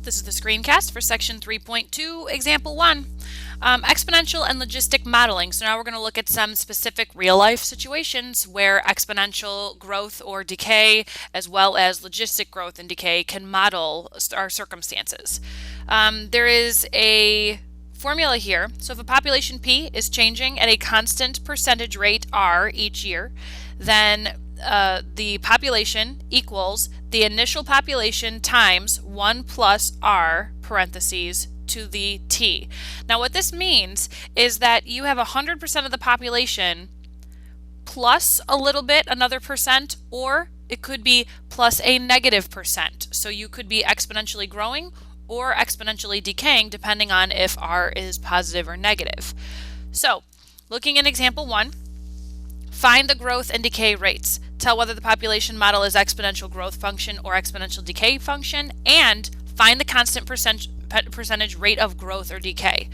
This is the screencast for section 3.2, example 1, exponential and logistic modeling. So now we're going to look at some specific real-life situations where exponential growth or decay, as well as logistic growth and decay, can model our circumstances. There is a formula here. So if a population P is changing at a constant percentage rate R each year, then the population equals the initial population times 1 plus R parentheses to the T. Now what this means is that you have 100% of the population plus a little bit, another percent, or it could be plus a negative percent. So you could be exponentially growing or exponentially decaying depending on if R is positive or negative. So looking at example 1, find the growth and decay rates. Tell whether the population model is exponential growth function or exponential decay function, and find the constant percentage rate of growth or decay.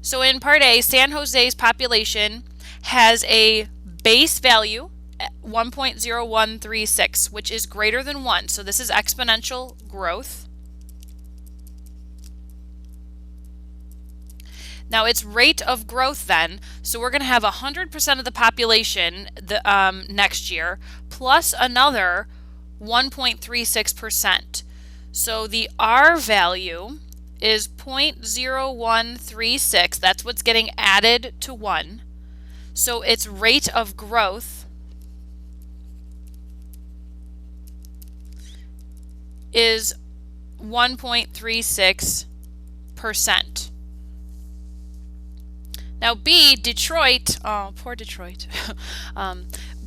So in part A, San Jose's population has a base value 1.0136, which is greater than 1. So this is exponential growth. Now its rate of growth then, so we're going to have 100% of the population next year plus another 1.36%. So the R value is 0.0136. That's what's getting added to 1. So its rate of growth is 1.36%. Now B, Detroit, oh poor Detroit,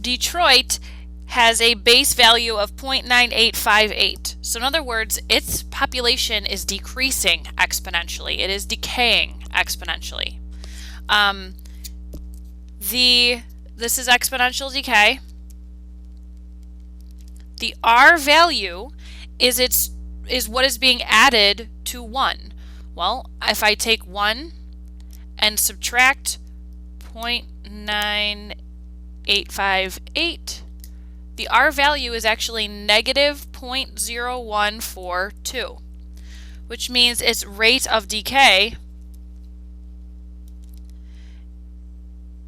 Detroit has a base value of 0.9858. So in other words, its population is decreasing exponentially. It is decaying exponentially. This is exponential decay. The R value is what is being added to 1. Well, if I take 1 and subtract 0.9858, the R value is actually negative 0.0142, which means its rate of decay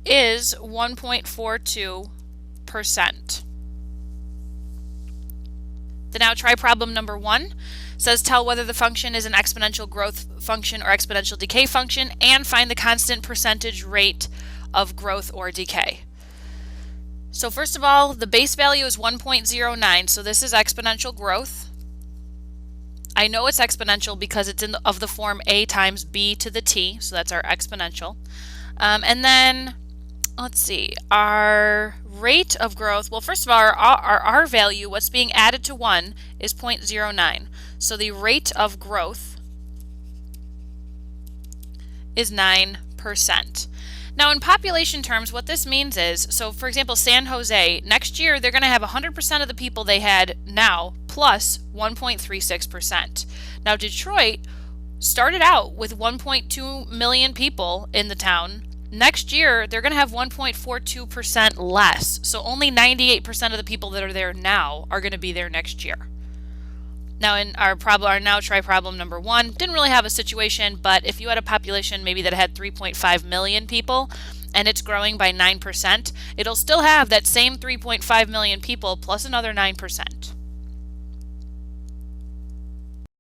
is 1.42%. Then now try problem number 1. Says tell whether the function is an exponential growth function or exponential decay function, and find the constant percentage rate of growth or decay. So first of all, the base value is 1.09, so this is exponential growth. I know it's exponential because it's of the form a times b to the t, so that's our exponential. And then, let's see, our rate of growth, well first of all, our R value, what's being added to 1 is 0.09. So the rate of growth is 9%. Now in population terms, what this means is, so for example, San Jose, next year they're going to have 100% of the people they had now plus 1.36%. Now Detroit started out with 1.2 million people in the town. Next year they're going to have 1.42% less. So only 98% of the people that are there now are going to be there next year. Now in our now try problem number 1, didn't really have a situation, but if you had a population maybe that had 3.5 million people and it's growing by 9%, it'll still have that same 3.5 million people plus another 9%.